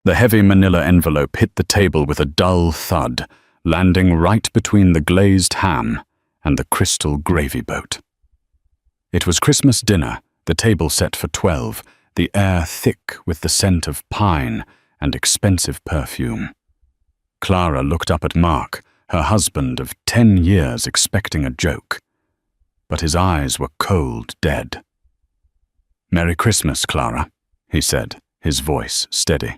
The heavy manila envelope hit the table with a dull thud, landing right between the glazed ham and the crystal gravy boat. It was Christmas dinner, the table set for 12, the air thick with the scent of pine and expensive perfume. Clara looked up at Mark, her husband of 10 years, expecting a joke. But his eyes were cold dead. "Merry Christmas, Clara," he said, his voice steady.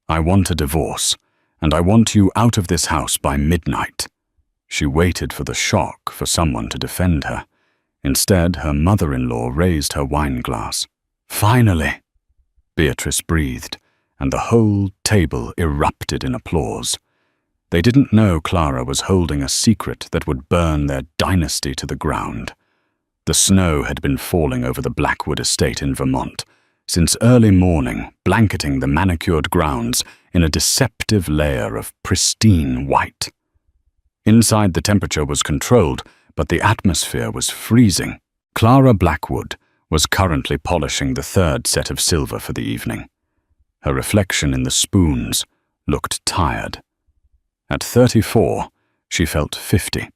"I want a divorce, and I want you out of this house by midnight." She waited for the shock for someone to defend her. Instead, her mother-in-law raised her wine glass. "Finally!" Beatrice breathed, and the whole table erupted in applause. They didn't know Clara was holding a secret that would burn their dynasty to the ground. The snow had been falling over the Blackwood estate in Vermont since early morning, blanketing the manicured grounds in a deceptive layer of pristine white. Inside, the temperature was controlled, but the atmosphere was freezing. Clara Blackwood was currently polishing the third set of silver for the evening. Her reflection in the spoons looked tired. At 34, she felt 50.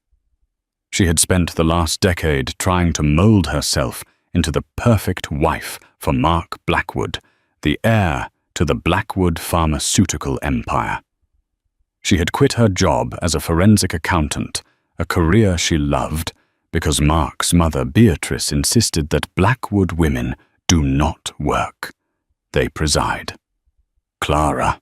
She had spent the last decade trying to mold herself into the perfect wife for Mark Blackwood, the heir to the Blackwood pharmaceutical empire. She had quit her job as a forensic accountant, a career she loved, because Mark's mother Beatrice insisted that Blackwood women do not work. They preside. "Clara."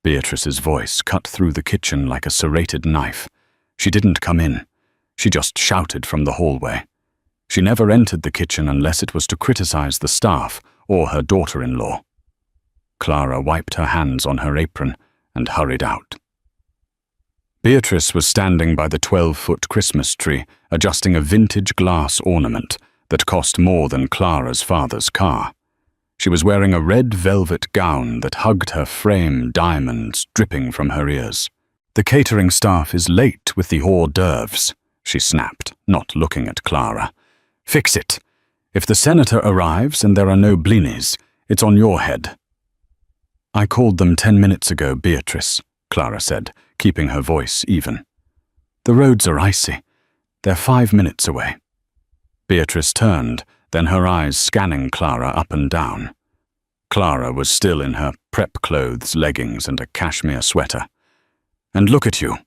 Beatrice's voice cut through the kitchen like a serrated knife. She didn't come in. She just shouted from the hallway. She never entered the kitchen unless it was to criticize the staff or her daughter-in-law. Clara wiped her hands on her apron and hurried out. Beatrice was standing by the 12-foot Christmas tree, adjusting a vintage glass ornament that cost more than Clara's father's car. She was wearing a red velvet gown that hugged her frame, diamonds dripping from her ears. "The catering staff is late with the hors d'oeuvres," she snapped, not looking at Clara. "Fix it. If the senator arrives and there are no blinis, it's on your head." "I called them 10 minutes ago, Beatrice," Clara said, keeping her voice even. "The roads are icy. They're 5 minutes away." Beatrice turned, then her eyes scanning Clara up and down. Clara was still in her prep clothes, leggings, and a cashmere sweater. "And look at you.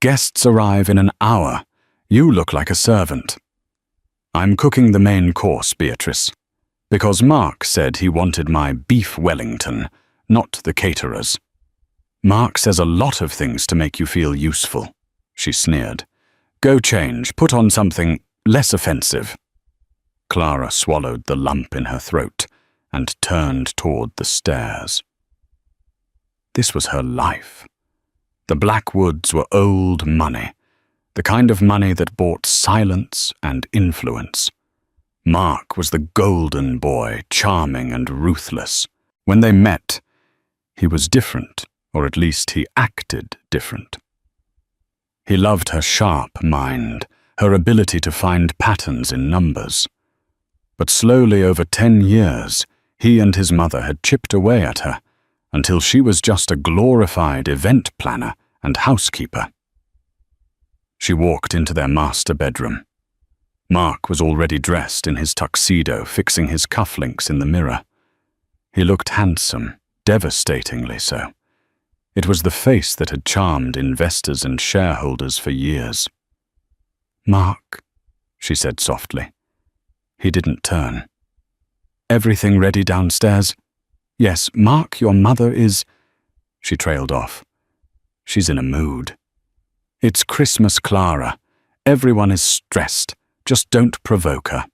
Guests arrive in an hour. You look like a servant." "I'm cooking the main course, Beatrice, because Mark said he wanted my beef Wellington, not the caterer's." "Mark says a lot of things to make you feel useful," she sneered. "Go change, put on something less offensive." Clara swallowed the lump in her throat and turned toward the stairs. This was her life. The Blackwoods were old money, the kind of money that bought silence and influence. Mark was the golden boy, charming and ruthless. When they met, he was different, or at least he acted different. He loved her sharp mind, her ability to find patterns in numbers. But slowly over 10 years, he and his mother had chipped away at her until she was just a glorified event planner and housekeeper. She walked into their master bedroom. Mark was already dressed in his tuxedo, fixing his cufflinks in the mirror. He looked handsome, devastatingly so. It was the face that had charmed investors and shareholders for years. "Mark," she said softly. He didn't turn. "Everything ready downstairs?" "Yes, Mark, your mother is—" She trailed off. "She's in a mood." "It's Christmas, Clara. Everyone is stressed. Just don't provoke her."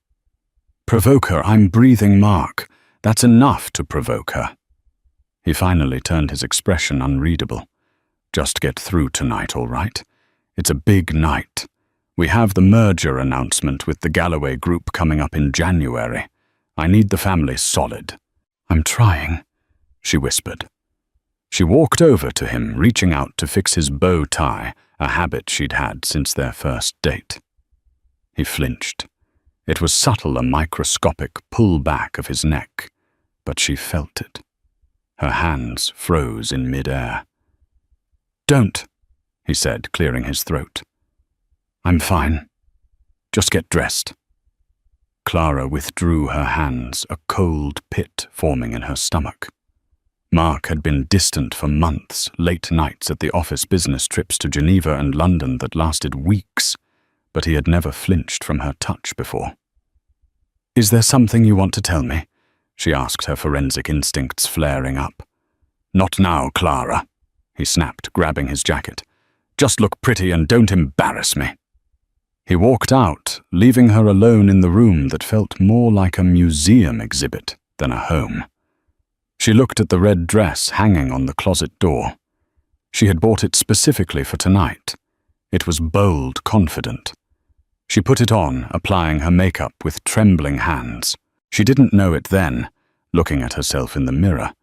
"Provoke her? I'm breathing Mark. That's enough to provoke her." He finally turned his expression unreadable. "Just get through tonight, all right? It's a big night. We have the merger announcement with the Galloway Group coming up in January. I need the family solid." "I'm trying," she whispered. She walked over to him, reaching out to fix his bow tie, a habit she'd had since their first date. He flinched. It was subtle, a microscopic pull back of his neck, but she felt it. Her hands froze in mid-air. "Don't," he said, clearing his throat. "I'm fine. Just get dressed." Clara withdrew her hands, a cold pit forming in her stomach. Mark had been distant for months, late nights at the office, business trips to Geneva and London that lasted weeks, but he had never flinched from her touch before. "Is there something you want to tell me?" she asked, her forensic instincts flaring up. "Not now, Clara," he snapped, grabbing his jacket. "Just look pretty and don't embarrass me." He walked out, leaving her alone in the room that felt more like a museum exhibit than a home. She looked at the red dress hanging on the closet door. She had bought it specifically for tonight. It was bold, confident. She put it on, applying her makeup with trembling hands. She didn't know it then, looking at herself in the mirror,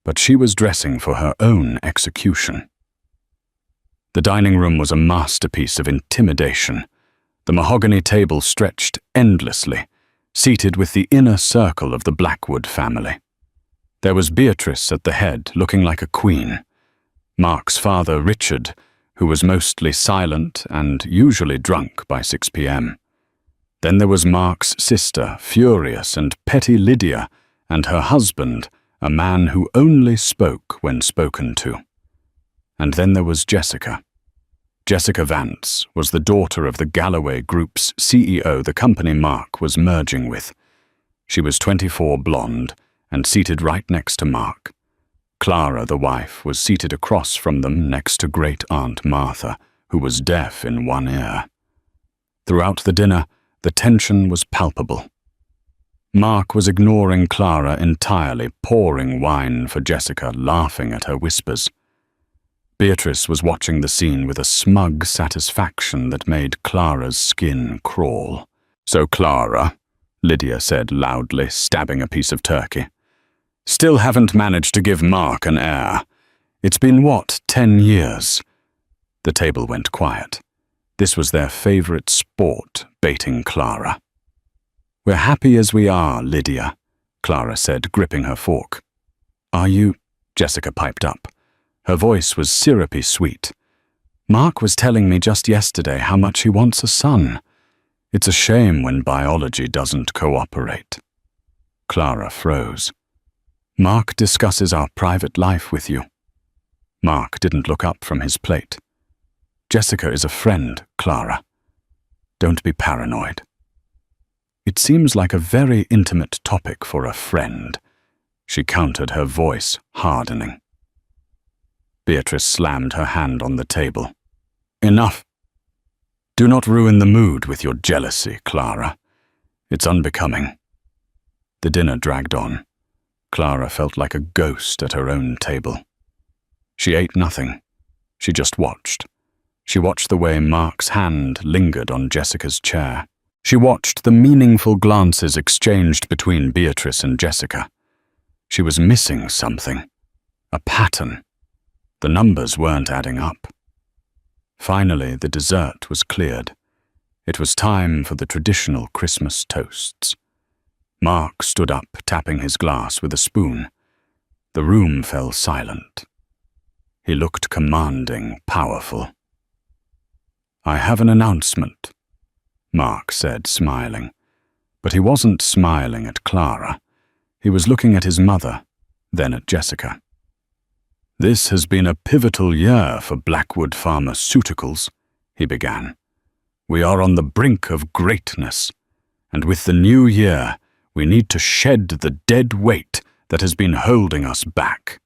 but she was dressing for her own execution. The dining room was a masterpiece of intimidation. The mahogany table stretched endlessly, seated with the inner circle of the Blackwood family. There was Beatrice at the head, looking like a queen. Mark's father, Richard, who was mostly silent and usually drunk by 6 p.m. Then there was Mark's sister, furious and petty Lydia, and her husband, a man who only spoke when spoken to. And then there was Jessica. Jessica Vance was the daughter of the Galloway Group's CEO, the company Mark was merging with. She was 24, blonde, and seated right next to Mark. Clara, the wife, was seated across from them next to Great-Aunt Martha, who was deaf in one ear. Throughout the dinner, the tension was palpable. Mark was ignoring Clara entirely, pouring wine for Jessica, laughing at her whispers. Beatrice was watching the scene with a smug satisfaction that made Clara's skin crawl. "So Clara," Lydia said loudly, stabbing a piece of turkey, "still haven't managed to give Mark an heir. It's been, what, 10 years?" The table went quiet. This was their favorite sport, baiting Clara. "We're happy as we are, Lydia," Clara said, gripping her fork. "Are you?" Jessica piped up. Her voice was syrupy sweet. "Mark was telling me just yesterday how much he wants a son. It's a shame when biology doesn't cooperate." Clara froze. "Mark discusses our private life with you." Mark didn't look up from his plate. "Jessica is a friend, Clara. Don't be paranoid." "It seems like a very intimate topic for a friend," she countered, her voice hardening. Beatrice slammed her hand on the table. "Enough. Do not ruin the mood with your jealousy, Clara. It's unbecoming." The dinner dragged on. Clara felt like a ghost at her own table. She ate nothing. She just watched. She watched the way Mark's hand lingered on Jessica's chair. She watched the meaningful glances exchanged between Beatrice and Jessica. She was missing something. A pattern. The numbers weren't adding up. Finally, the dessert was cleared. It was time for the traditional Christmas toasts. Mark stood up, tapping his glass with a spoon. The room fell silent. He looked commanding, powerful. "I have an announcement," Mark said, smiling. But he wasn't smiling at Clara. He was looking at his mother, then at Jessica. "This has been a pivotal year for Blackwood Pharmaceuticals," he began. "We are on the brink of greatness, and with the new year, we need to shed the dead weight that has been holding us back."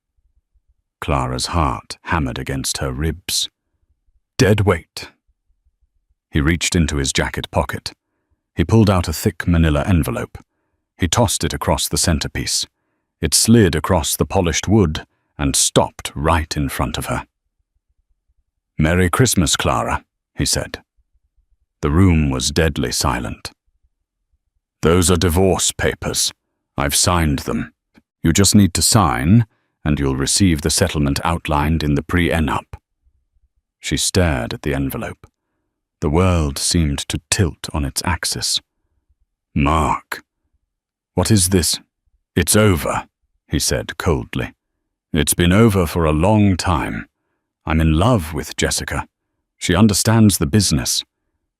Clara's heart hammered against her ribs. Dead weight. He reached into his jacket pocket. He pulled out a thick manila envelope. He tossed it across the centerpiece. It slid across the polished wood and stopped right in front of her. "Merry Christmas, Clara," he said. The room was deadly silent. "Those are divorce papers. I've signed them. You just need to sign, and you'll receive the settlement outlined in the prenup." She stared at the envelope. The world seemed to tilt on its axis. "Mark, what is this?" "It's over," he said coldly. It's been over for a long time. I'm in love with Jessica. She understands the business.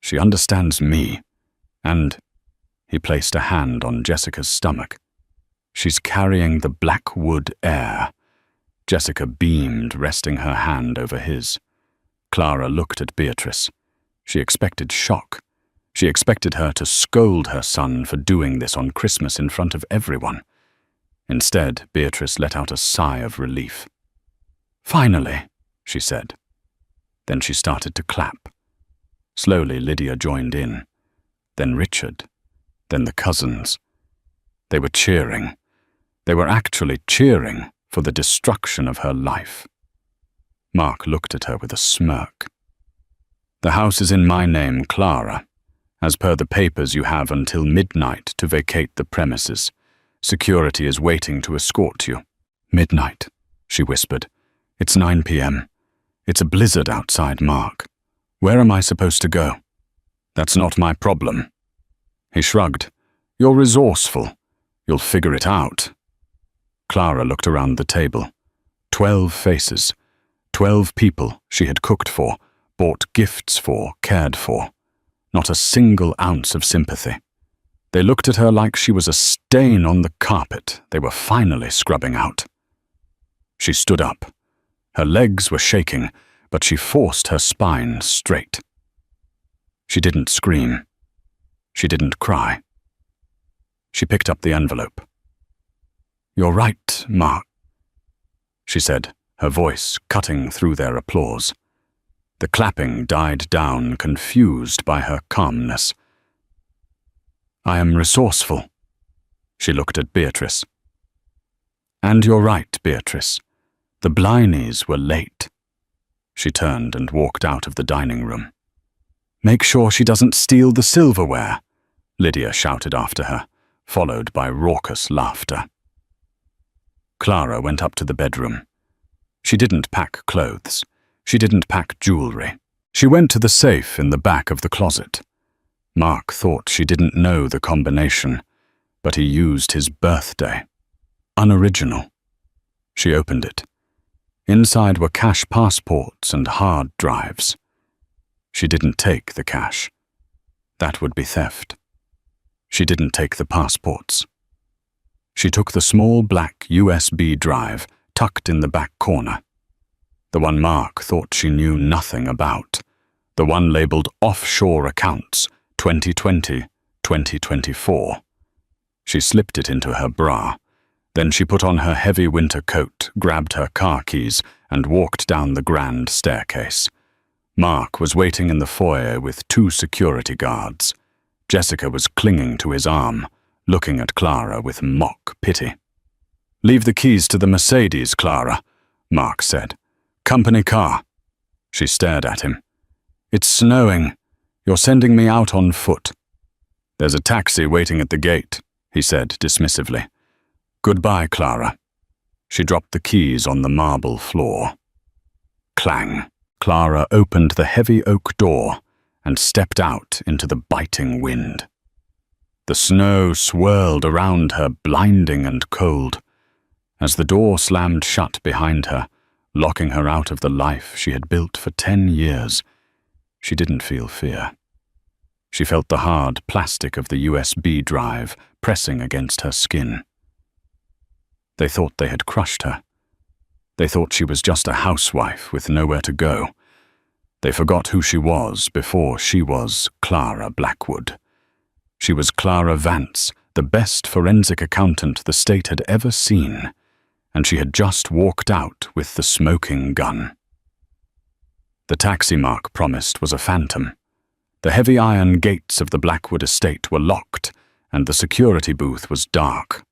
She understands me. And he placed a hand on Jessica's stomach. She's carrying the Blackwood air. Jessica beamed, resting her hand over his. Clara looked at Beatrice. She expected shock. She expected her to scold her son for doing this on Christmas in front of everyone. Instead, Beatrice let out a sigh of relief. "Finally," she said. Then she started to clap. Slowly, Lydia joined in. Then Richard. Then the cousins. They were cheering. They were actually cheering for the destruction of her life. Mark looked at her with a smirk. "The house is in my name, Clara. As per the papers, you have until midnight to vacate the premises. Security is waiting to escort you." "Midnight," she whispered. "It's 9 p.m. It's a blizzard outside, Mark. Where am I supposed to go?" "That's not my problem." He shrugged. "You're resourceful. You'll figure it out." Clara looked around the table. 12 faces. 12 people she had cooked for, bought gifts for, cared for. Not a single ounce of sympathy. They looked at her like she was a stain on the carpet they were finally scrubbing out. She stood up. Her legs were shaking, but she forced her spine straight. She didn't scream. She didn't cry. She picked up the envelope. "You're right, Mark," she said, her voice cutting through their applause. The clapping died down, confused by her calmness. "I am resourceful." She looked at Beatrice. "And you're right, Beatrice. The Blineys were late." She turned and walked out of the dining room. "Make sure she doesn't steal the silverware," Lydia shouted after her, followed by raucous laughter. Clara went up to the bedroom. She didn't pack clothes. She didn't pack jewelry. She went to the safe in the back of the closet. Mark thought she didn't know the combination, but he used his birthday. Unoriginal. She opened it. Inside were cash passports and hard drives. She didn't take the cash. That would be theft. She didn't take the passports. She took the small black USB drive tucked in the back corner. The one Mark thought she knew nothing about. The one labeled Offshore Accounts 2020-2024. She slipped it into her bra. Then she put on her heavy winter coat, grabbed her car keys, and walked down the grand staircase. Mark was waiting in the foyer with 2 security guards. Jessica was clinging to his arm, looking at Clara with mock pity. "Leave the keys to the Mercedes, Clara," Mark said. "Company car." She stared at him. "It's snowing. You're sending me out on foot." "There's a taxi waiting at the gate," he said dismissively. "Goodbye, Clara." She dropped the keys on the marble floor. Clang. Clara opened the heavy oak door and stepped out into the biting wind. The snow swirled around her, blinding and cold. As the door slammed shut behind her, locking her out of the life she had built for 10 years, she didn't feel fear. She felt the hard plastic of the USB drive pressing against her skin. They thought they had crushed her. They thought she was just a housewife with nowhere to go. They forgot who she was before she was Clara Blackwood. She was Clara Vance, the best forensic accountant the state had ever seen, and she had just walked out with the smoking gun. The taxi Mark promised was a phantom. The heavy iron gates of the Blackwood estate were locked, and the security booth was dark.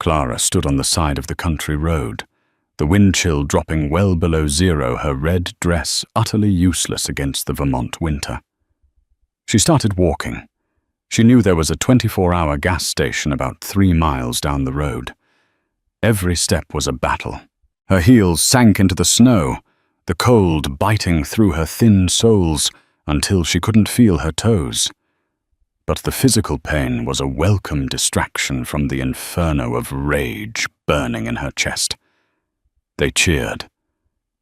Clara stood on the side of the country road, the wind chill dropping well below zero, her red dress utterly useless against the Vermont winter. She started walking. She knew there was a 24-hour gas station about 3 miles down the road. Every step was a battle. Her heels sank into the snow, the cold biting through her thin soles until she couldn't feel her toes. But the physical pain was a welcome distraction from the inferno of rage burning in her chest. They cheered.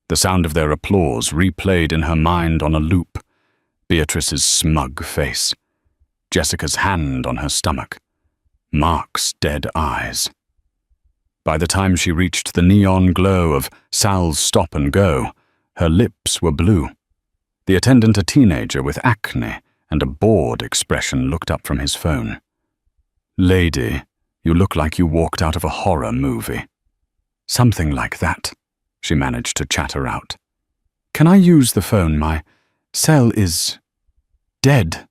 The sound of their applause replayed in her mind on a loop. Beatrice's smug face, Jessica's hand on her stomach, Mark's dead eyes. By the time she reached the neon glow of Sal's Stop and Go, her lips were blue. The attendant, a teenager with acne and a bored expression, looked up from his phone. "Lady, you look like you walked out of a horror movie." "Something like that," she managed to chatter out. "Can I use the phone? My cell is dead."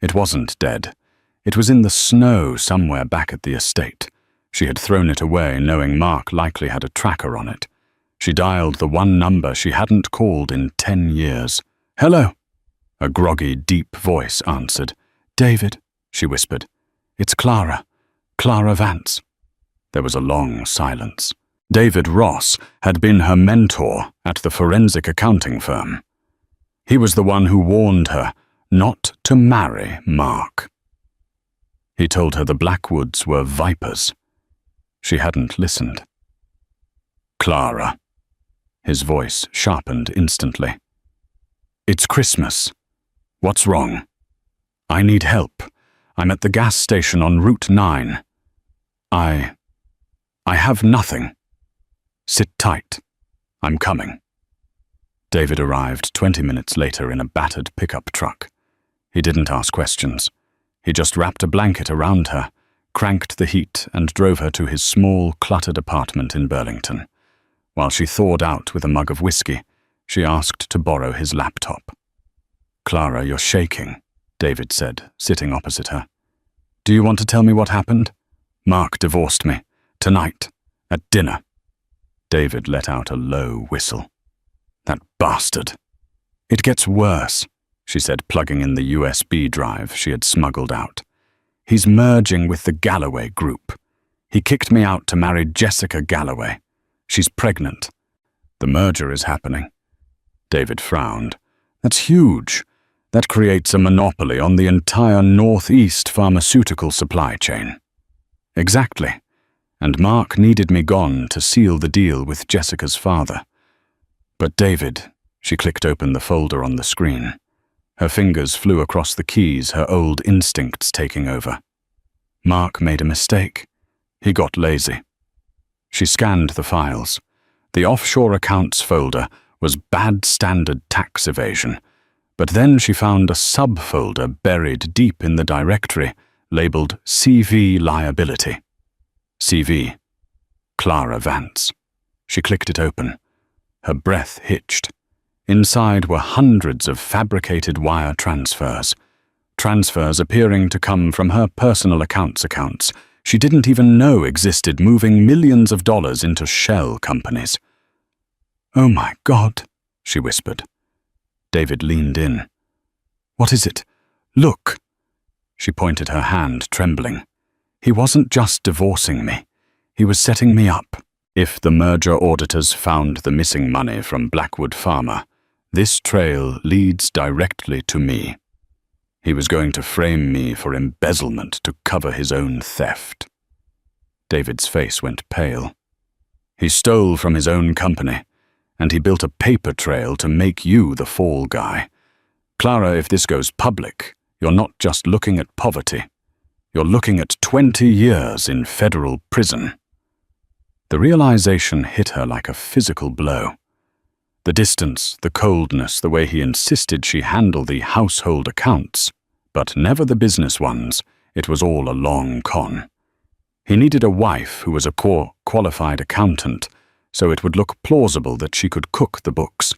It wasn't dead. It was in the snow somewhere back at the estate. She had thrown it away, knowing Mark likely had a tracker on it. She dialed the one number she hadn't called in 10 years. "Hello." A groggy, deep voice answered. "David," she whispered. "It's Clara. Clara Vance." There was a long silence. David Ross had been her mentor at the forensic accounting firm. He was the one who warned her not to marry Mark. He told her the Blackwoods were vipers. She hadn't listened. "Clara." His voice sharpened instantly. "It's Christmas. What's wrong?" "I need help. I'm at the gas station on Route 9. I have nothing. Sit tight. I'm coming." David arrived 20 minutes later in a battered pickup truck. He didn't ask questions. He just wrapped a blanket around her, cranked the heat, and drove her to his small, cluttered apartment in Burlington. While she thawed out with a mug of whiskey, she asked to borrow his laptop. "Clara, you're shaking," David said, sitting opposite her. "Do you want to tell me what happened?" "Mark divorced me. Tonight. At dinner." David let out a low whistle. "That bastard." "It gets worse," she said, plugging in the USB drive she had smuggled out. "He's merging with the Galloway group. He kicked me out to marry Jessica Galloway. She's pregnant. The merger is happening." David frowned. "That's huge. That creates a monopoly on the entire Northeast pharmaceutical supply chain." "Exactly. And Mark needed me gone to seal the deal with Jessica's father." "But David," she clicked open the folder on the screen. Her fingers flew across the keys, her old instincts taking over. "Mark made a mistake. He got lazy." She scanned the files. The offshore accounts folder was bad standard tax evasion, but then she found a subfolder buried deep in the directory, labeled CV Liability. CV. Clara Vance. She clicked it open. Her breath hitched. Inside were hundreds of fabricated wire transfers. Transfers appearing to come from her personal accounts she didn't even know existed, moving millions of dollars into shell companies. "Oh my God," she whispered. David leaned in. "What is it? Look." She pointed her hand, trembling. "He wasn't just divorcing me. He was setting me up. If the merger auditors found the missing money from Blackwood Pharma, this trail leads directly to me. He was going to frame me for embezzlement to cover his own theft." David's face went pale. "He stole from his own company, and he built a paper trail to make you the fall guy. Clara, if this goes public, you're not just looking at poverty. You're looking at 20 years in federal prison." The realization hit her like a physical blow. The distance, the coldness, the way he insisted she handle the household accounts, but never the business ones, it was all a long con. He needed a wife who was a qualified accountant, so it would look plausible that she could cook the books.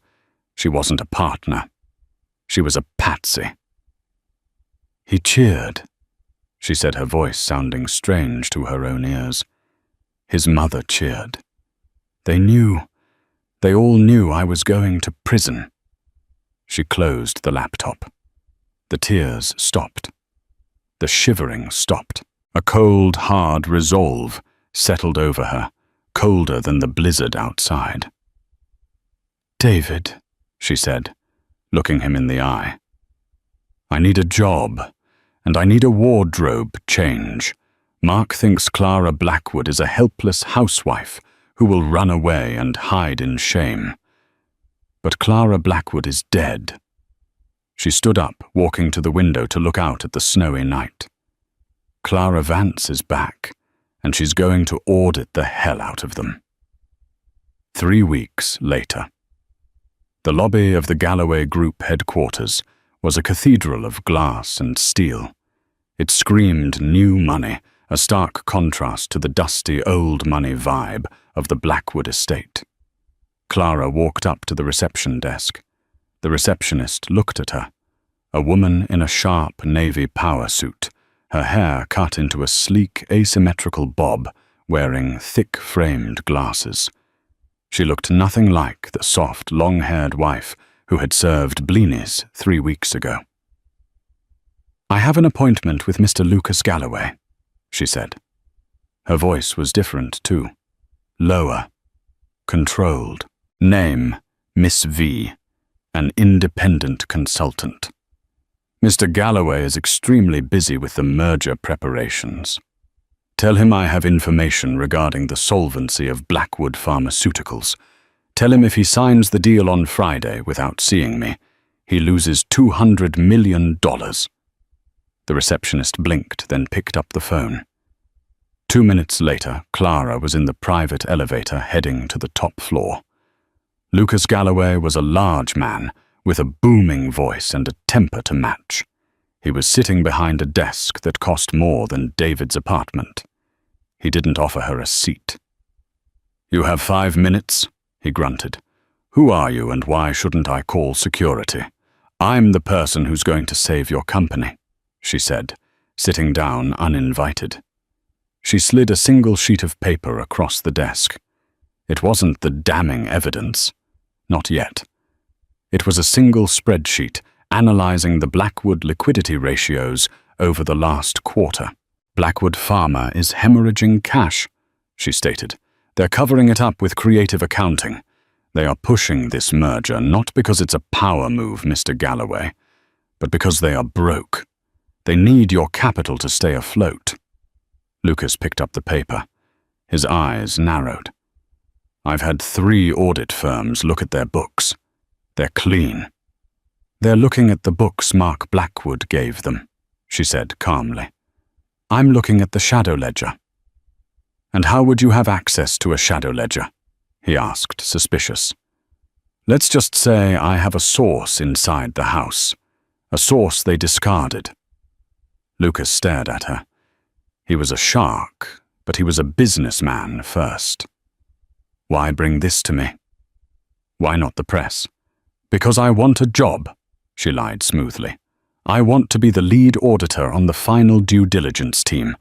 She wasn't a partner. She was a patsy. "He cheered," she said, her voice sounding strange to her own ears. "His mother cheered. They all knew I was going to prison." She closed the laptop. The tears stopped. The shivering stopped. A cold, hard resolve settled over her, colder than the blizzard outside. "David," she said, looking him in the eye. "I need a job, and I need a wardrobe change. Mark thinks Clara Blackwood is a helpless housewife who will run away and hide in shame. But Clara Blackwood is dead. She stood up, walking to the window to look out at the snowy night. Clara Vance is back, and she's going to audit the hell out of them. 3 weeks later. The lobby of the Galloway Group headquarters was a cathedral of glass and steel. It screamed new money, a stark contrast to the dusty old money vibe of the Blackwood estate. Clara walked up to the reception desk. The receptionist looked at her, a woman in a sharp navy power suit, her hair cut into a sleek asymmetrical bob, wearing thick-framed glasses. She looked nothing like the soft, long-haired wife who had served blinis 3 weeks ago. "I have an appointment with Mr. Lucas Galloway," she said. Her voice was different, too. Lower. Controlled. Name, Miss V. An independent consultant. "Mr. Galloway is extremely busy with the merger preparations. Tell him I have information regarding the solvency of Blackwood Pharmaceuticals. Tell him if he signs the deal on Friday without seeing me, he loses $200 million. The receptionist blinked, then picked up the phone. 2 minutes later, Clara was in the private elevator heading to the top floor. Lucas Galloway was a large man with a booming voice and a temper to match. He was sitting behind a desk that cost more than David's apartment. He didn't offer her a seat. "You have 5 minutes?" he grunted. "Who are you and why shouldn't I call security?" "I'm the person who's going to save your company," she said, sitting down uninvited. She slid a single sheet of paper across the desk. It wasn't the damning evidence. Not yet. It was a single spreadsheet analyzing the Blackwood liquidity ratios over the last quarter. "Blackwood Pharma is hemorrhaging cash," she stated. "They're covering it up with creative accounting. They are pushing this merger not because it's a power move, Mr. Galloway, but because they are broke. They need your capital to stay afloat." Lucas picked up the paper. His eyes narrowed. "I've had 3 audit firms look at their books. They're clean." "They're looking at the books Mark Blackwood gave them," she said calmly. "I'm looking at the shadow ledger." "And how would you have access to a shadow ledger?" he asked, suspicious. "Let's just say I have a source inside the house, a source they discarded." Lucas stared at her. He was a shark, but he was a businessman first. "Why bring this to me?" "Why not the press?" "Because I want a job," she lied smoothly. "I want to be the lead auditor on the final due diligence team.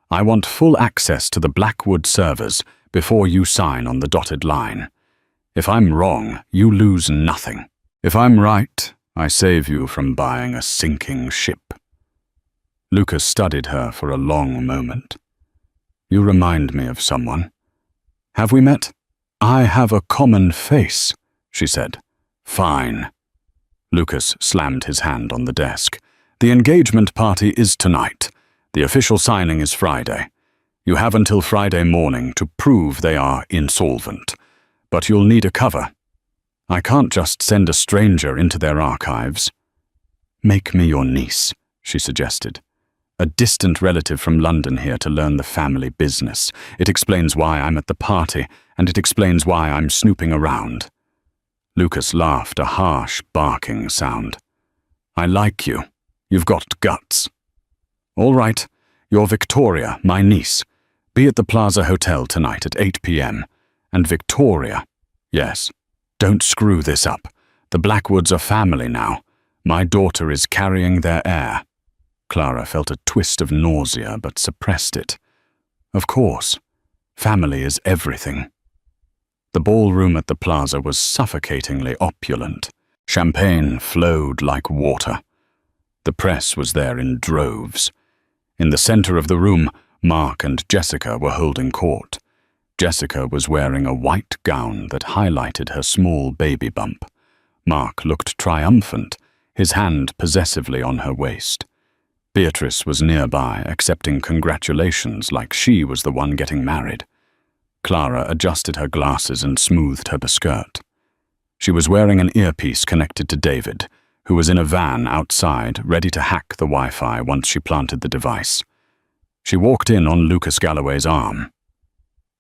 I want full access to the Blackwood servers before you sign on the dotted line. If I'm wrong, you lose nothing. If I'm right, I save you from buying a sinking ship." Lucas studied her for a long moment. "You remind me of someone. Have we met?" "I have a common face," she said. "Fine." Lucas slammed his hand on the desk. "The engagement party is tonight. The official signing is Friday. You have until Friday morning to prove they are insolvent, but you'll need a cover. I can't just send a stranger into their archives." "Make me your niece," she suggested. "A distant relative from London here to learn the family business. It explains why I'm at the party, and it explains why I'm snooping around." Lucas laughed, a harsh, barking sound. "I like you. You've got guts." "All right, you're Victoria, my niece. Be at the Plaza Hotel tonight at 8 p.m. And Victoria, yes, don't screw this up. The Blackwoods are family now. My daughter is carrying their heir." Clara felt a twist of nausea but suppressed it. Of course, family is everything. The ballroom at the plaza was suffocatingly opulent. Champagne flowed like water. The press was there in droves. In the center of the room, Mark and Jessica were holding court. Jessica was wearing a white gown that highlighted her small baby bump. Mark looked triumphant, his hand possessively on her waist. Beatrice was nearby, accepting congratulations like she was the one getting married. Clara adjusted her glasses and smoothed her skirt. She was wearing an earpiece connected to David, who was in a van outside, ready to hack the Wi-Fi once she planted the device. She walked in on Lucas Galloway's arm.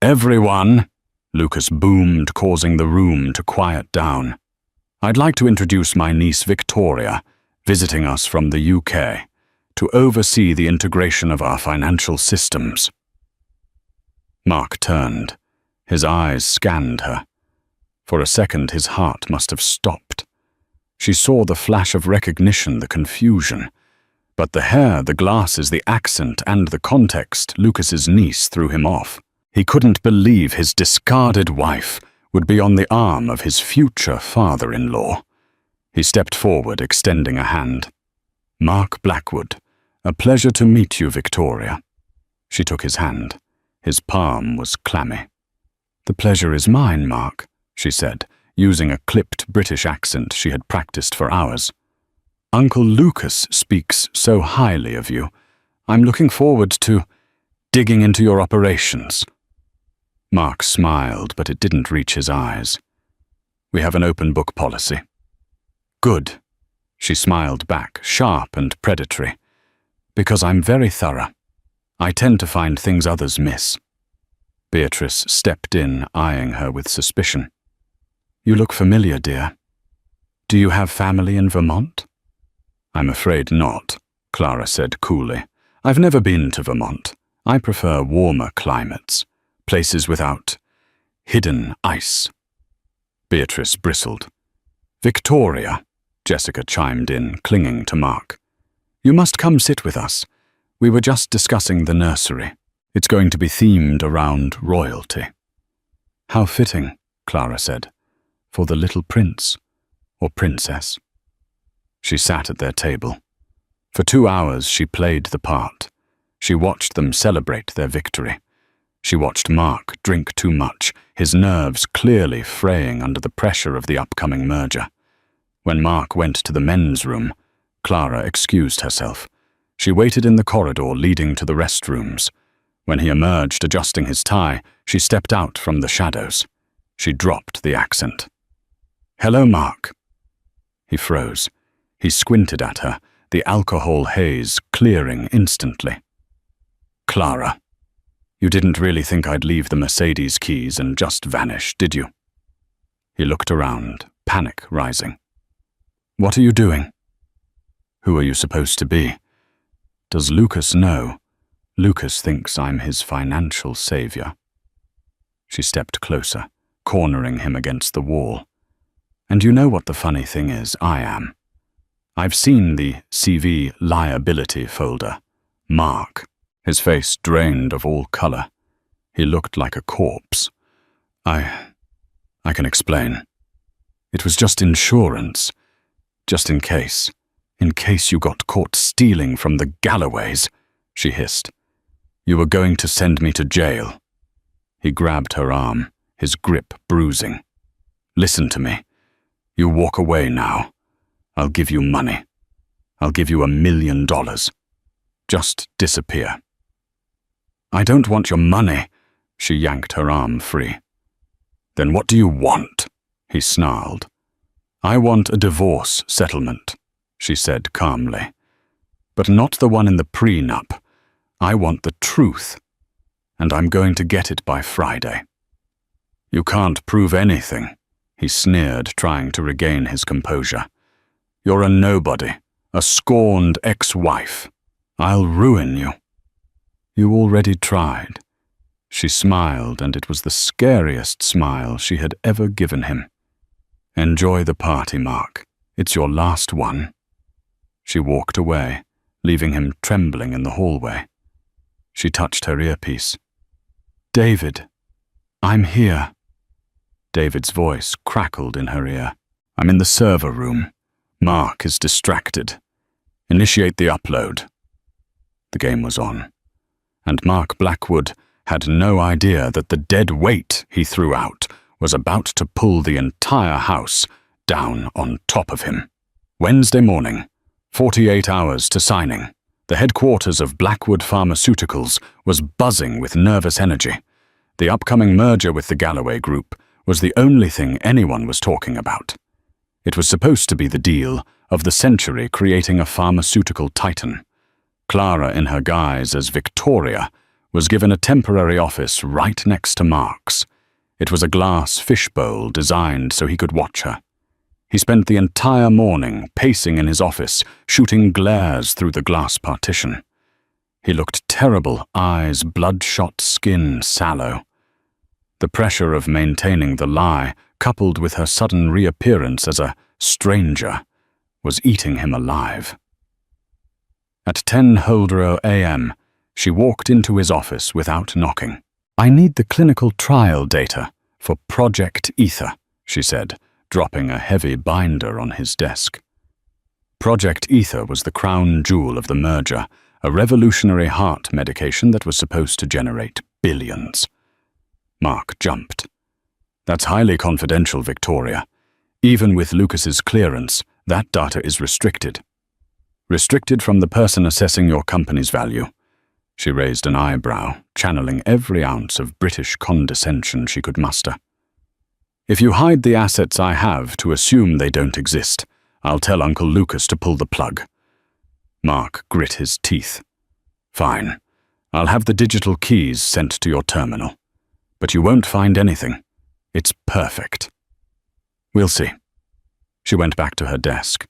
"Everyone!" Lucas boomed, causing the room to quiet down. "I'd like to introduce my niece Victoria, visiting us from the UK, to oversee the integration of our financial systems." Mark turned. His eyes scanned her. For a second, his heart must have stopped. She saw the flash of recognition, the confusion. But the hair, the glasses, the accent, and the context, Lucas's niece threw him off. He couldn't believe his discarded wife would be on the arm of his future father-in-law. He stepped forward, extending a hand. "Mark Blackwood, a pleasure to meet you, Victoria." She took his hand. His palm was clammy. "The pleasure is mine, Mark," she said, using a clipped British accent she had practiced for hours. "Uncle Lucas speaks so highly of you. I'm looking forward to digging into your operations." Mark smiled, but it didn't reach his eyes. "We have an open book policy." "Good." She smiled back, sharp and predatory. "Because I'm very thorough. I tend to find things others miss." Beatrice stepped in, eyeing her with suspicion. "You look familiar, dear. Do you have family in Vermont?" "I'm afraid not," Clara said coolly. "I've never been to Vermont. I prefer warmer climates, places without hidden ice." Beatrice bristled. "Victoria," Jessica chimed in, clinging to Mark. "You must come sit with us. We were just discussing the nursery. It's going to be themed around royalty." "How fitting," Clara said, "for the little prince or princess." She sat at their table. For 2 hours she played the part. She watched them celebrate their victory. She watched Mark drink too much, his nerves clearly fraying under the pressure of the upcoming merger. When Mark went to the men's room, Clara excused herself. She waited in the corridor leading to the restrooms. When he emerged, adjusting his tie, she stepped out from the shadows. She dropped the accent. "Hello, Mark." He froze. He squinted at her, the alcohol haze clearing instantly. "Clara, you didn't really think I'd leave the Mercedes keys and just vanish, did you?" He looked around, panic rising. "What are you doing?" "Who are you supposed to be? Does Lucas know? Lucas thinks I'm his financial savior." She stepped closer, cornering him against the wall. "And you know what the funny thing is? I am. I've seen the CV liability folder. Mark." His face drained of all color. He looked like a corpse. I can explain. It was just insurance. Just in case. In case you got caught stealing from the Galloways," she hissed. "You were going to send me to jail." He grabbed her arm, his grip bruising. "Listen to me. You walk away now. I'll give you money. I'll give you $1 million. Just disappear." "I don't want your money." She yanked her arm free. "Then what do you want?" he snarled. "I want a divorce settlement," she said calmly. "But not the one in the prenup. I want the truth. And I'm going to get it by Friday." "You can't prove anything," he sneered, trying to regain his composure. "You're a nobody, a scorned ex-wife. I'll ruin you." "You already tried." She smiled, and it was the scariest smile she had ever given him. "Enjoy the party, Mark. It's your last one." She walked away, leaving him trembling in the hallway. She touched her earpiece. "David, I'm here." David's voice crackled in her ear. "I'm in the server room. Mark is distracted. Initiate the upload." The game was on. And Mark Blackwood had no idea that the dead weight he threw out was about to pull the entire house down on top of him. Wednesday morning, 48 hours to signing. The headquarters of Blackwood Pharmaceuticals was buzzing with nervous energy. The upcoming merger with the Galloway Group was the only thing anyone was talking about. It was supposed to be the deal of the century, creating a pharmaceutical titan. Clara, in her guise as Victoria, was given a temporary office right next to Mark's. It was a glass fishbowl designed so he could watch her. He spent the entire morning pacing in his office, shooting glares through the glass partition. He looked terrible, eyes bloodshot, skin sallow. The pressure of maintaining the lie, coupled with her sudden reappearance as a stranger, was eating him alive. At 10:00 a.m., she walked into his office without knocking. "I need the clinical trial data for Project Ether," she said, dropping a heavy binder on his desk. Project Ether was the crown jewel of the merger, a revolutionary heart medication that was supposed to generate billions. Mark jumped. "That's highly confidential, Victoria. Even with Lucas's clearance, that data is restricted. Restricted from the person assessing your company's value." She raised an eyebrow, channeling every ounce of British condescension she could muster. "If you hide the assets I have to assume they don't exist, I'll tell Uncle Lucas to pull the plug." Mark grit his teeth. "Fine. I'll have the digital keys sent to your terminal. But you won't find anything. It's perfect." "We'll see." She went back to her desk.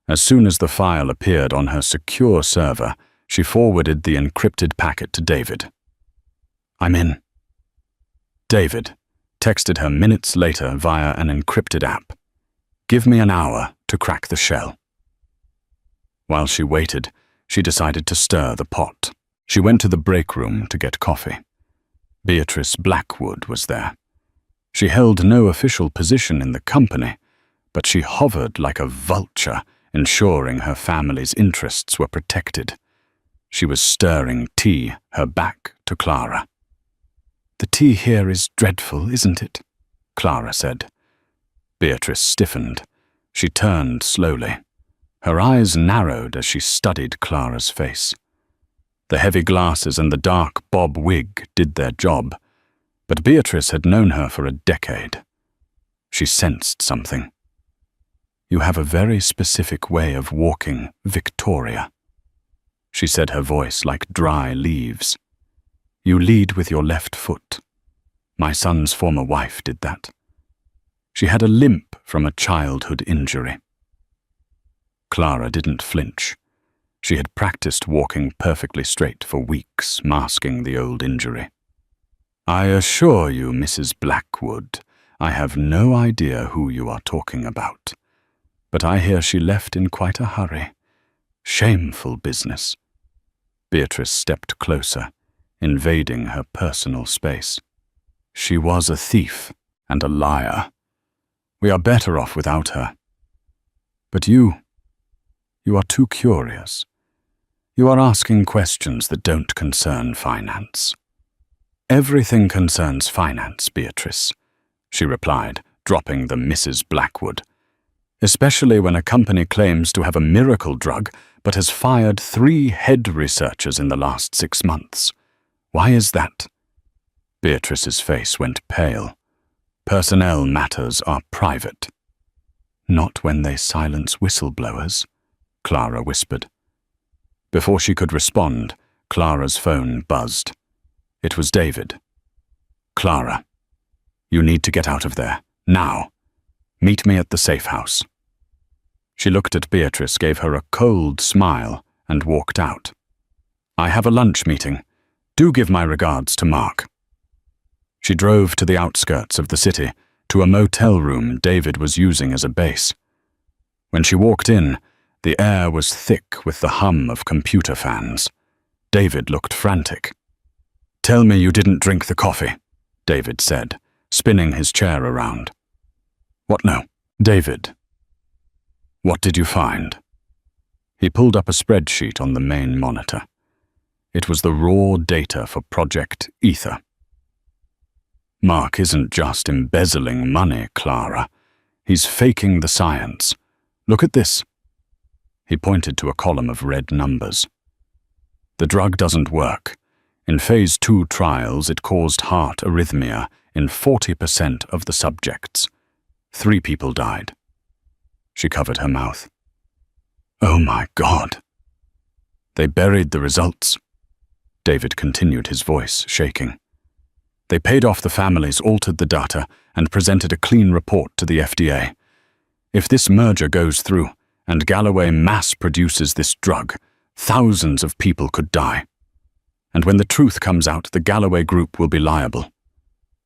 As soon as the file appeared on her secure server, she forwarded the encrypted packet to David. "I'm in." David texted her minutes later via an encrypted app. "Give me an hour to crack the shell." While she waited, she decided to stir the pot. She went to the break room to get coffee. Beatrice Blackwood was there. She held no official position in the company, but she hovered like a vulture, ensuring her family's interests were protected. She was stirring tea, her back to Clara. "The tea here is dreadful, isn't it?" Clara said. Beatrice stiffened. She turned slowly. Her eyes narrowed as she studied Clara's face. The heavy glasses and the dark bob wig did their job, but Beatrice had known her for a decade. She sensed something. "You have a very specific way of walking, Victoria," she said, her voice like dry leaves. "You lead with your left foot. My son's former wife did that. She had a limp from a childhood injury." Clara didn't flinch. She had practiced walking perfectly straight for weeks, masking the old injury. "I assure you, Mrs. Blackwood, I have no idea who you are talking about. But I hear she left in quite a hurry. Shameful business." Beatrice stepped closer, invading her personal space. "She was a thief and a liar. We are better off without her. But you are too curious. You are asking questions that don't concern finance." "Everything concerns finance, Beatrice," she replied, dropping the Mrs. Blackwood. "Especially when a company claims to have a miracle drug but has fired 3 head researchers in the last 6 months. Why is that?" Beatrice's face went pale. "Personnel matters are private." "Not when they silence whistleblowers," Clara whispered. Before she could respond, Clara's phone buzzed. It was David. "Clara, you need to get out of there, now. Meet me at the safe house." She looked at Beatrice, gave her a cold smile, and walked out. "I have a lunch meeting. Do give my regards to Mark." She drove to the outskirts of the city, to a motel room David was using as a base. When she walked in, the air was thick with the hum of computer fans. David looked frantic. "Tell me you didn't drink the coffee," David said, spinning his chair around. "What no?" "David, what did you find?" He pulled up a spreadsheet on the main monitor. It was the raw data for Project Ether. "Mark isn't just embezzling money, Clara. He's faking the science. Look at this." He pointed to a column of red numbers. "The drug doesn't work. In Phase 2 trials, it caused heart arrhythmia in 40% of the subjects. 3 people died. She covered her mouth. Oh my God. They buried the results. David continued, his voice shaking. They paid off the families, altered the data, and presented a clean report to the FDA. If this merger goes through, and Galloway mass produces this drug, thousands of people could die. And when the truth comes out, the Galloway group will be liable.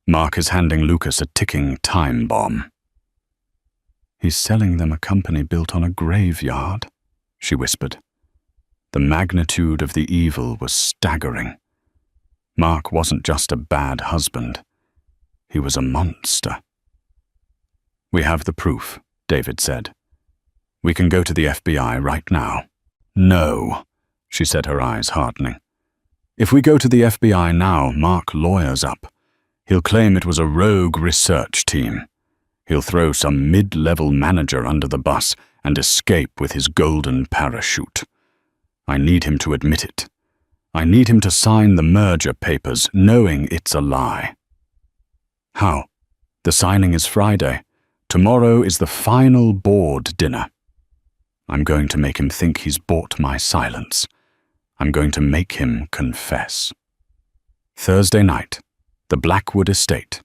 Mark is handing Lucas a ticking time bomb. He's selling them a company built on a graveyard, she whispered. The magnitude of the evil was staggering. Mark wasn't just a bad husband. He was a monster. We have the proof, David said. We can go to the FBI right now. No, she said, her eyes hardening. If we go to the FBI now, Mark lawyers up. He'll claim it was a rogue research team. He'll throw some mid-level manager under the bus and escape with his golden parachute. I need him to admit it. I need him to sign the merger papers, knowing it's a lie. How? The signing is Friday. Tomorrow is the final board dinner. I'm going to make him think he's bought my silence. I'm going to make him confess. Thursday night, the Blackwood Estate.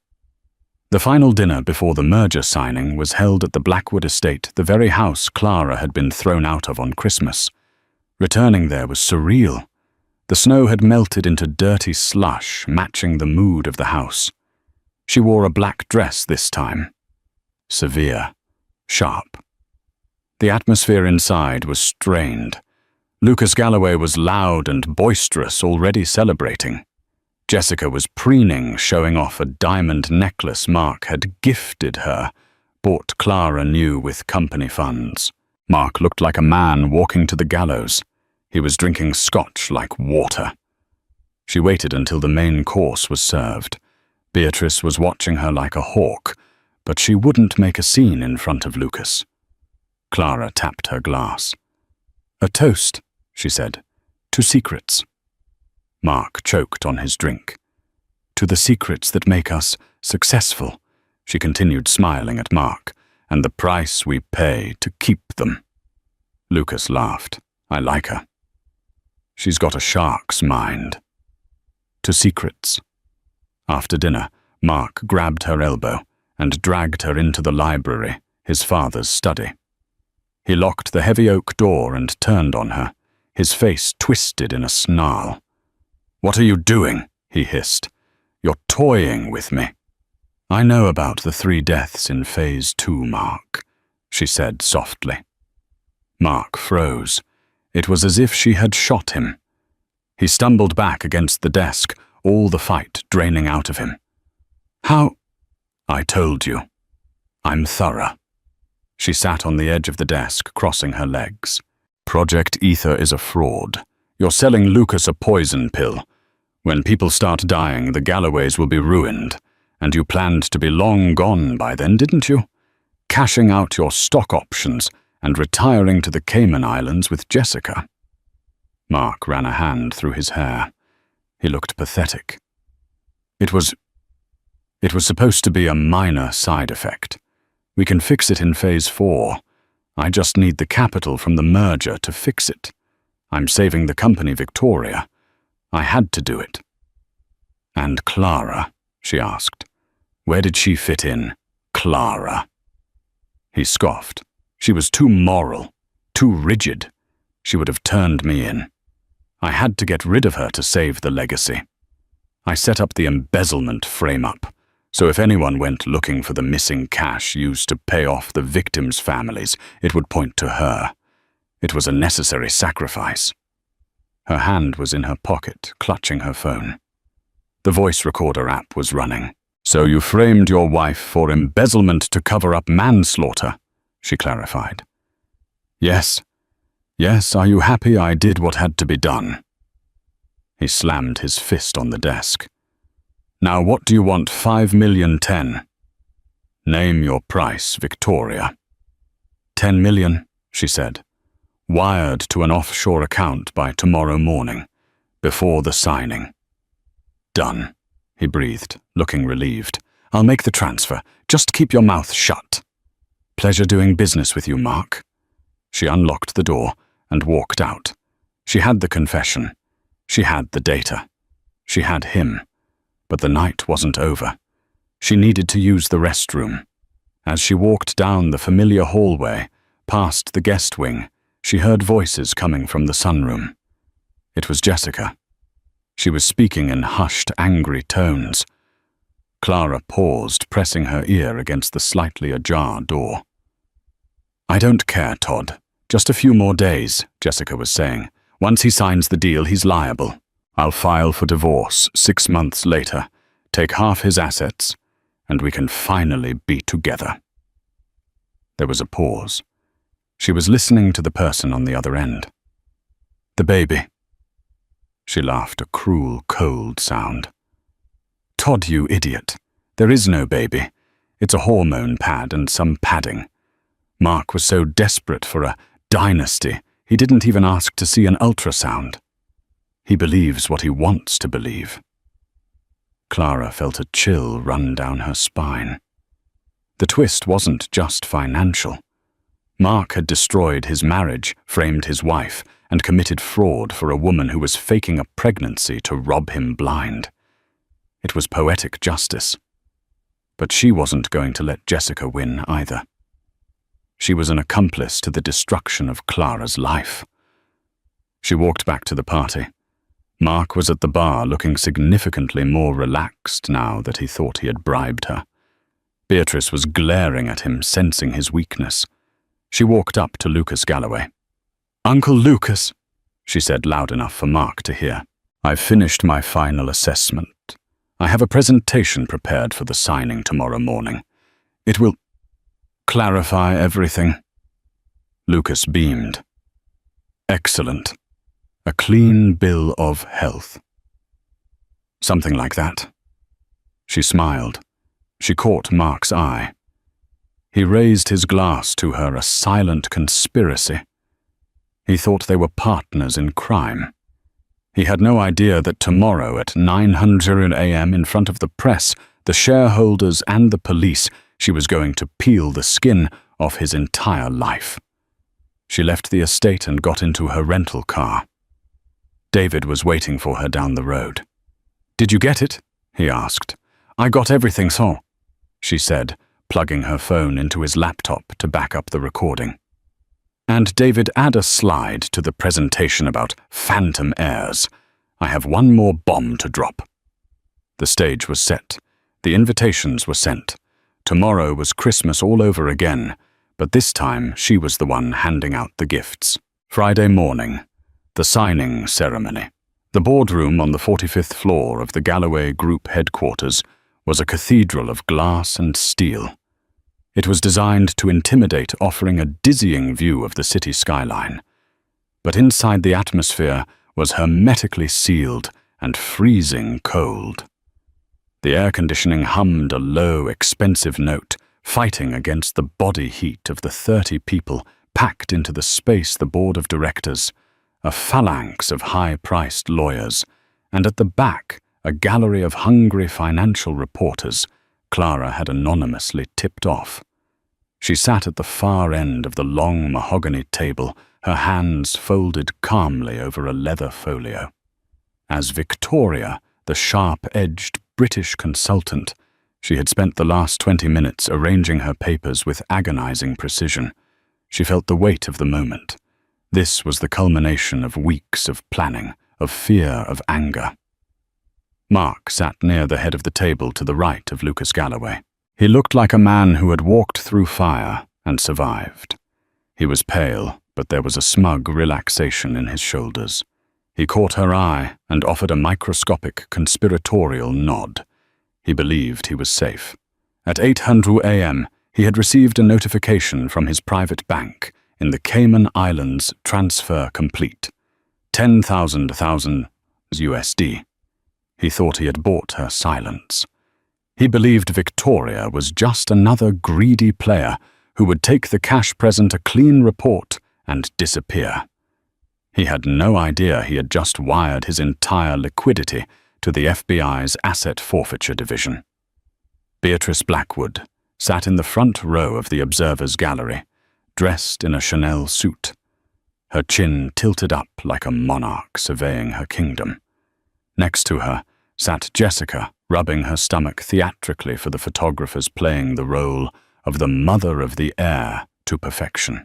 The final dinner before the merger signing was held at the Blackwood Estate, the very house Clara had been thrown out of on Christmas. Returning there was surreal. The snow had melted into dirty slush, matching the mood of the house. She wore a black dress this time. Severe. Sharp. The atmosphere inside was strained. Lucas Galloway was loud and boisterous, already celebrating. Jessica was preening, showing off a diamond necklace Mark had gifted her, bought Clara new with company funds. Mark looked like a man walking to the gallows. He was drinking scotch like water. She waited until the main course was served. Beatrice was watching her like a hawk, but she wouldn't make a scene in front of Lucas. Clara tapped her glass. A toast, she said, to secrets. Mark choked on his drink. To the secrets that make us successful, she continued, smiling at Mark, and the price we pay to keep them. Lucas laughed. I like her. She's got a shark's mind. To secrets. After dinner, Mark grabbed her elbow and dragged her into the library, his father's study. He locked the heavy oak door and turned on her, his face twisted in a snarl. What are you doing? He hissed. You're toying with me. I know about the 3 deaths in Phase 2, Mark, she said softly. Mark froze. It was as if she had shot him. He stumbled back against the desk, all the fight draining out of him. How? I told you. I'm thorough. She sat on the edge of the desk, crossing her legs. Project Ether is a fraud. You're selling Lucas a poison pill. When people start dying, the Galloways will be ruined. And you planned to be long gone by then, didn't you? Cashing out your stock options and retiring to the Cayman Islands with Jessica. Mark ran a hand through his hair. He looked pathetic. It was supposed to be a minor side effect. We can fix it in Phase 4. I just need the capital from the merger to fix it. I'm saving the company, Victoria. I had to do it. And Clara, she asked. Where did she fit in? Clara. He scoffed. She was too moral, too rigid. She would have turned me in. I had to get rid of her to save the legacy. I set up the embezzlement frame-up, so if anyone went looking for the missing cash used to pay off the victims' families, it would point to her. It was a necessary sacrifice. Her hand was in her pocket, clutching her phone. The voice recorder app was running. So you framed your wife for embezzlement to cover up manslaughter, she clarified. Yes. Yes, are you happy I did what had to be done? He slammed his fist on the desk. Now what do you want 5,000,010? Name your price, Victoria. 10 million, she said. Wired to an offshore account by tomorrow morning, before the signing. done," he breathed, looking relieved. "I'll make the transfer. Just keep your mouth shut." "Pleasure doing business with you, Mark." She unlocked the door and walked out. She had the confession. She had the data. She had him. But the night wasn't over. She needed to use the restroom. As she walked down the familiar hallway, past the guest wing, she heard voices coming from the sunroom. It was Jessica. She was speaking in hushed, angry tones. Clara paused, pressing her ear against the slightly ajar door. "I don't care, Todd. Just a few more days," Jessica was saying. "Once he signs the deal, he's liable. I'll file for divorce 6 months later, take half his assets, and we can finally be together." There was a pause. She was listening to the person on the other end. "The baby." She laughed, a cruel, cold sound. "Todd, you idiot. There is no baby. It's a hormone pad and some padding. Mark was so desperate for a dynasty, he didn't even ask to see an ultrasound. He believes what he wants to believe." Clara felt a chill run down her spine. The twist wasn't just financial. Mark had destroyed his marriage, framed his wife, and committed fraud for a woman who was faking a pregnancy to rob him blind. It was poetic justice. But she wasn't going to let Jessica win either. She was an accomplice to the destruction of Clara's life. She walked back to the party. Mark was at the bar, looking significantly more relaxed now that he thought he had bribed her. Beatrice was glaring at him, sensing his weakness. She walked up to Lucas Galloway. "Uncle Lucas," she said loud enough for Mark to hear. "I've finished my final assessment. I have a presentation prepared for the signing tomorrow morning. It will clarify everything." Lucas beamed. "Excellent. A clean bill of health." "Something like that." She smiled. She caught Mark's eye. He raised his glass to her, a silent conspiracy. He thought they were partners in crime. He had no idea that tomorrow at 900 a.m. in front of the press, the shareholders and the police, she was going to peel the skin off his entire life. She left the estate and got into her rental car. David was waiting for her down the road. "Did you get it?" he asked. "I got everything, so," she said, plugging her phone into his laptop to back up the recording. "And David, add a slide to the presentation about phantom heirs. I have one more bomb to drop." The stage was set. The invitations were sent. Tomorrow was Christmas all over again, but this time she was the one handing out the gifts. Friday morning, the signing ceremony. The boardroom on the 45th floor of the Galloway Group headquarters was a cathedral of glass and steel. It was designed to intimidate, offering a dizzying view of the city skyline. But inside the atmosphere was hermetically sealed and freezing cold. The air conditioning hummed a low, expensive note, fighting against the body heat of the 30 people packed into the space the board of directors, a phalanx of high-priced lawyers, and at the back, a gallery of hungry financial reporters Clara had anonymously tipped off. She sat at the far end of the long mahogany table, her hands folded calmly over a leather folio. As Victoria, the sharp-edged British consultant, she had spent the last 20 minutes arranging her papers with agonizing precision. She felt the weight of the moment. This was the culmination of weeks of planning, of fear, of anger. Mark sat near the head of the table to the right of Lucas Galloway. He looked like a man who had walked through fire and survived. He was pale, but there was a smug relaxation in his shoulders. He caught her eye and offered a microscopic conspiratorial nod. He believed he was safe. At 800 a.m., he had received a notification from his private bank in the Cayman Islands, transfer complete. 10,000 USD. He thought he had bought her silence. He believed Victoria was just another greedy player who would take the cash present, a clean report, and disappear. He had no idea he had just wired his entire liquidity to the FBI's Asset Forfeiture Division. Beatrice Blackwood sat in the front row of the observers' gallery, dressed in a Chanel suit, her chin tilted up like a monarch surveying her kingdom. Next to her sat Jessica, rubbing her stomach theatrically for the photographers playing the role of the mother of the heir to perfection.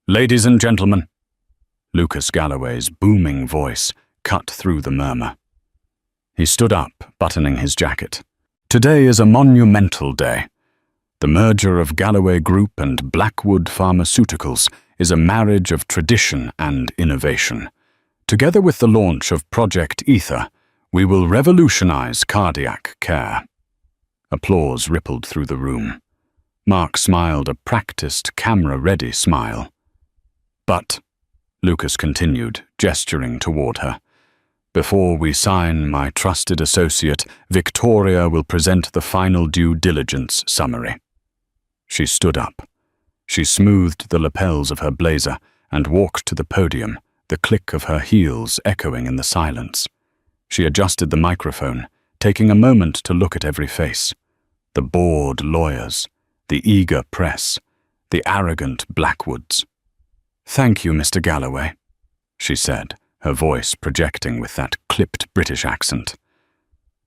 "Ladies and gentlemen," Lucas Galloway's booming voice cut through the murmur. He stood up, buttoning his jacket. "Today is a monumental day. The merger of Galloway Group and Blackwood Pharmaceuticals is a marriage of tradition and innovation. Together with the launch of Project Ether, we will revolutionize cardiac care." Applause rippled through the room. Mark smiled a practiced, camera-ready smile. "But," Lucas continued, gesturing toward her, "before we sign, my trusted associate, Victoria, will present the final due diligence summary." She stood up. She smoothed the lapels of her blazer and walked to the podium, the click of her heels echoing in the silence. She adjusted the microphone, taking a moment to look at every face. The bored lawyers, the eager press, the arrogant Blackwoods. "Thank you, Mr. Galloway," she said, her voice projecting with that clipped British accent.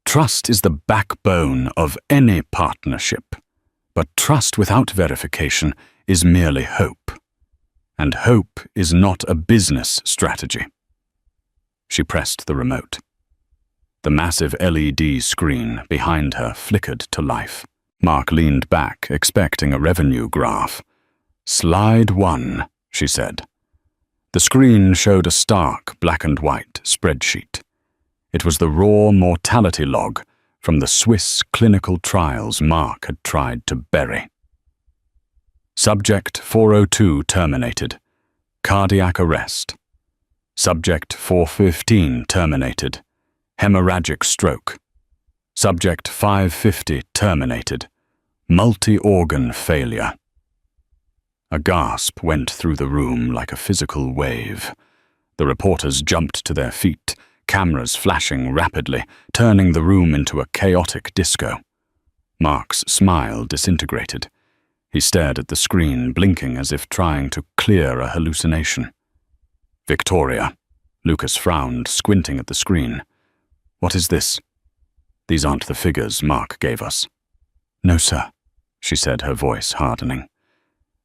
"Trust is the backbone of any partnership, but trust without verification is merely hope, and hope is not a business strategy." She pressed the remote. The massive LED screen behind her flickered to life. Mark leaned back, expecting a revenue graph. "Slide 1, she said. The screen showed a stark black-and-white spreadsheet. It was the raw mortality log from the Swiss clinical trials Mark had tried to bury. Subject 402 terminated. Cardiac arrest. Subject 415 terminated. Hemorrhagic stroke. Subject 550 terminated. Multi-organ failure. A gasp went through the room like a physical wave. The reporters jumped to their feet, cameras flashing rapidly, turning the room into a chaotic disco. Mark's smile disintegrated. He stared at the screen, blinking as if trying to clear a hallucination. "Victoria." Lucas frowned, squinting at the screen. "What is this?" "These aren't the figures Mark gave us." "No, sir," she said, her voice hardening.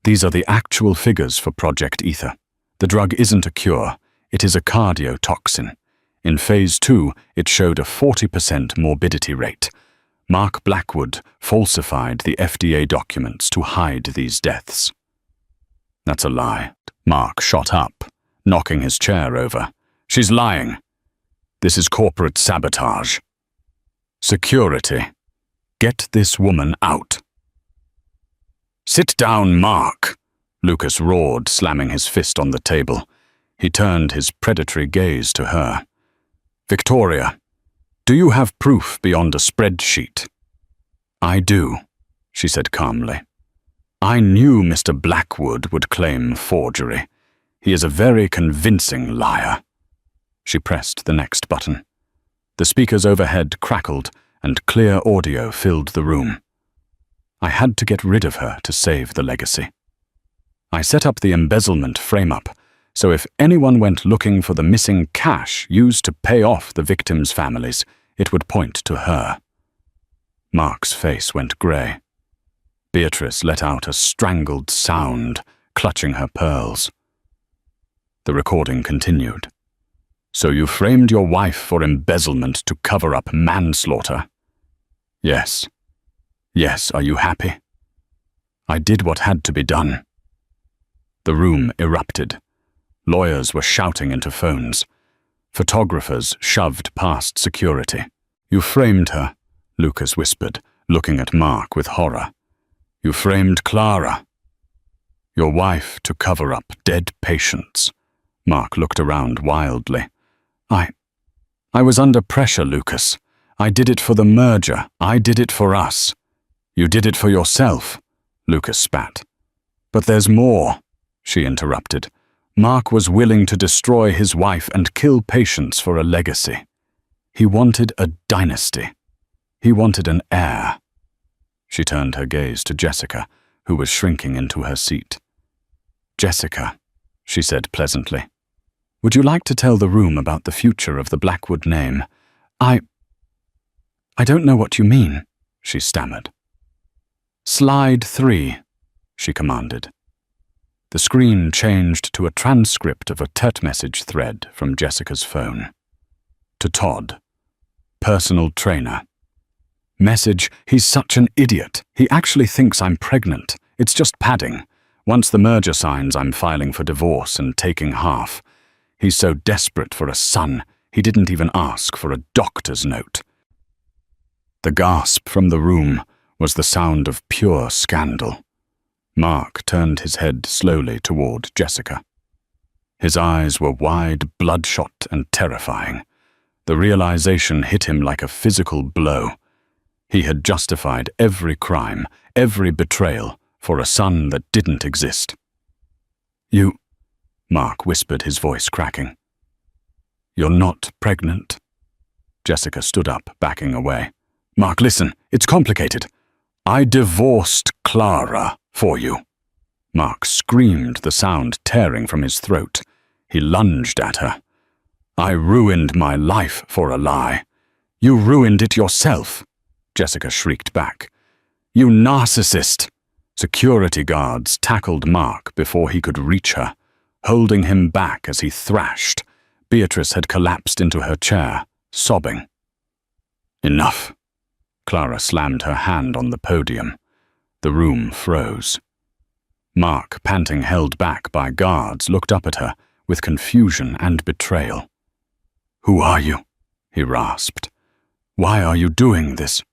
"These are the actual figures for Project Ether. The drug isn't a cure, it is a cardiotoxin. In Phase 2, it showed a 40% morbidity rate. Mark Blackwood falsified the FDA documents to hide these deaths." "That's a lie." Mark shot up, knocking his chair over. "She's lying. This is corporate sabotage. Security. Get this woman out." "Sit down, Mark," Lucas roared, slamming his fist on the table. He turned his predatory gaze to her. "Victoria, do you have proof beyond a spreadsheet?" "I do," she said calmly. "I knew Mr. Blackwood would claim forgery. He is a very convincing liar." She pressed the next button. The speakers overhead crackled, and clear audio filled the room. "I had to get rid of her to save the legacy. I set up the embezzlement frame-up, so if anyone went looking for the missing cash used to pay off the victims' families, it would point to her." Mark's face went grey. Beatrice let out a strangled sound, clutching her pearls. The recording continued. "So you framed your wife for embezzlement to cover up manslaughter?" "Yes. Yes, are you happy?" "I did what had to be done." The room erupted. Lawyers were shouting into phones. Photographers shoved past security. "You framed her," Lucas whispered, looking at Mark with horror. "You framed Clara. Your wife to cover up dead patients." Mark looked around wildly. I was under pressure, Lucas. I did it for the merger. I did it for us." "You did it for yourself," Lucas spat. "But there's more," she interrupted. "Mark was willing to destroy his wife and kill patients for a legacy. He wanted a dynasty. He wanted an heir. She turned her gaze to Jessica, who was shrinking into her seat. "Jessica," she said pleasantly, "would you like to tell the room about the future of the Blackwood name? I don't know what you mean," she stammered. "Slide 3, she commanded. The screen changed to a transcript of a text message thread from Jessica's phone. To Todd, personal trainer. Message: "He's such an idiot. He actually thinks I'm pregnant. It's just padding. Once the merger signs, I'm filing for divorce and taking half. He's so desperate for a son, he didn't even ask for a doctor's note." The gasp from the room was the sound of pure scandal. Mark turned his head slowly toward Jessica. His eyes were wide, bloodshot, and terrifying. The realization hit him like a physical blow. He had justified every crime, every betrayal, for a son that didn't exist. "You," Mark whispered, his voice cracking. "You're not pregnant." Jessica stood up, backing away. "Mark, listen, it's complicated. I divorced Clara for you." Mark screamed, the sound tearing from his throat. He lunged at her. "I ruined my life for a lie." "You ruined it yourself," Jessica shrieked back. "You narcissist!" Security guards tackled Mark before he could reach her, holding him back as he thrashed. Beatrice had collapsed into her chair, sobbing. "Enough." Clara slammed her hand on the podium. The room froze. Mark, panting, held back by guards, looked up at her with confusion and betrayal. "Who are you?" he rasped. "Why are you doing this?"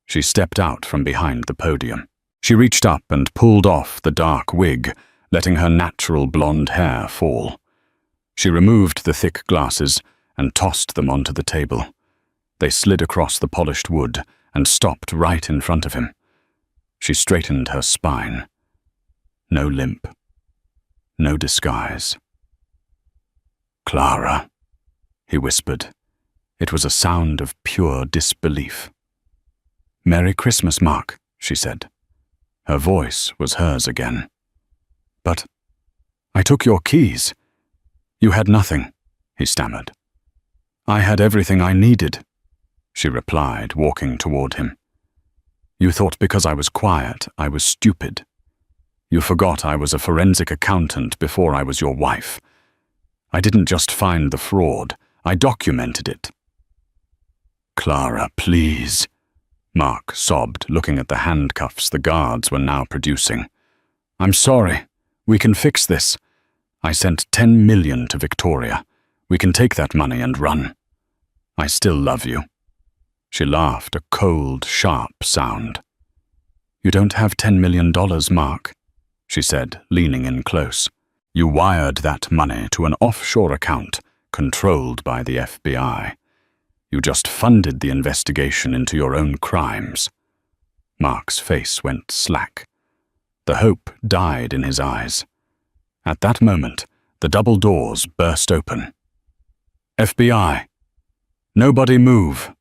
She stepped out from behind the podium. She reached up and pulled off the dark wig, letting her natural blonde hair fall. She removed the thick glasses and tossed them onto the table. They slid across the polished wood and stopped right in front of him. She straightened her spine. No limp. No disguise. "Clara," he whispered. It was a sound of pure disbelief. "Merry Christmas, Mark," she said. Her voice was hers again. "But I took your keys." "You had nothing," he stammered. "I had everything I needed," she replied, walking toward him. "You thought because I was quiet, I was stupid. You forgot I was a forensic accountant before I was your wife. I didn't just find the fraud, I documented it." "Clara, please," Mark sobbed, looking at the handcuffs the guards were now producing. "I'm sorry. We can fix this. I sent 10 million to Victoria. We can take that money and run. I still love you." She laughed, a cold, sharp sound. "You don't have $10 million, Mark," she said, leaning in close. "You wired that money to an offshore account controlled by the FBI. You just funded the investigation into your own crimes." Mark's face went slack. The hope died in his eyes. At that moment, the double doors burst open. "FBI! Nobody move!"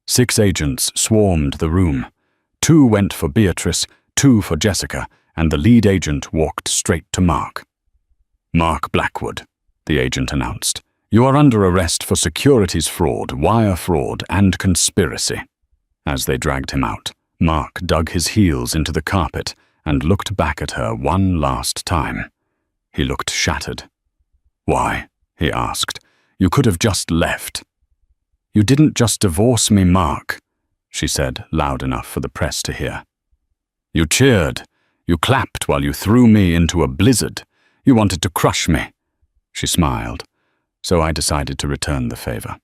6 agents swarmed the room. 2 went for Beatrice, 2 for Jessica, and the lead agent walked straight to Mark. "Mark Blackwood," the agent announced. "You are under arrest for securities fraud, wire fraud, and conspiracy." As they dragged him out, Mark dug his heels into the carpet and looked back at her one last time. He looked shattered. "Why?" he asked. "You could have just left." "You didn't just divorce me, Mark," she said, loud enough for the press to hear. "You cheered. You clapped while you threw me into a blizzard. You wanted to crush me." She smiled. "So I decided to return the favor."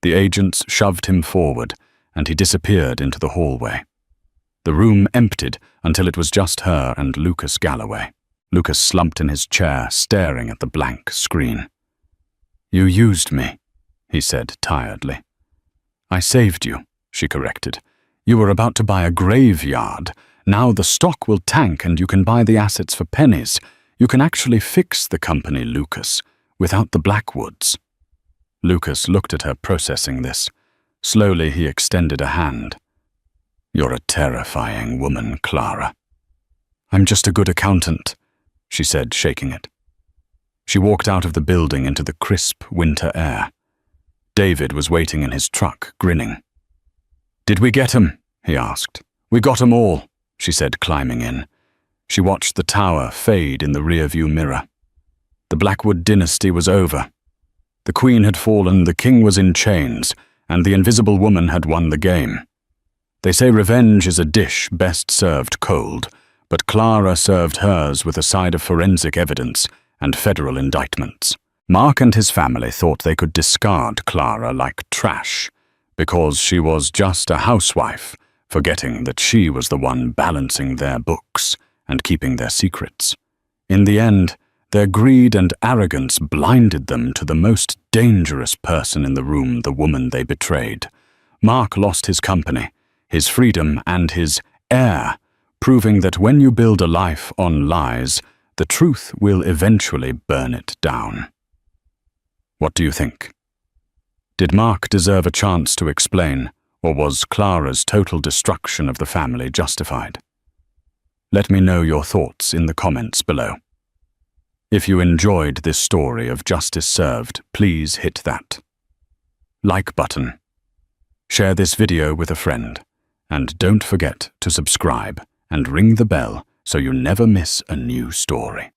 The agents shoved him forward, and he disappeared into the hallway. The room emptied until it was just her and Lucas Galloway. Lucas slumped in his chair, staring at the blank screen. "You used me," he said tiredly. "I saved you," she corrected. "You were about to buy a graveyard. Now the stock will tank and you can buy the assets for pennies. You can actually fix the company, Lucas, without the Blackwoods." Lucas looked at her, processing this. Slowly, he extended a hand. "You're a terrifying woman, Clara." "I'm just a good accountant," she said, shaking it. She walked out of the building into the crisp winter air. David was waiting in his truck, grinning. "Did we get 'em?" he asked. "We got 'em all," she said, climbing in. She watched the tower fade in the rearview mirror. The Blackwood dynasty was over. The Queen had fallen, the King was in chains, and the Invisible Woman had won the game. They say revenge is a dish best served cold, but Clara served hers with a side of forensic evidence and federal indictments. Mark and his family thought they could discard Clara like trash, because she was just a housewife, forgetting that she was the one balancing their books and keeping their secrets. In the end, their greed and arrogance blinded them to the most dangerous person in the room, the woman they betrayed. Mark lost his company, his freedom, and his heir, proving that when you build a life on lies, the truth will eventually burn it down. What do you think? Did Mark deserve a chance to explain, or was Clara's total destruction of the family justified? Let me know your thoughts in the comments below. If you enjoyed this story of justice served, please hit that like button. Share this video with a friend, and don't forget to subscribe and ring the bell so you never miss a new story.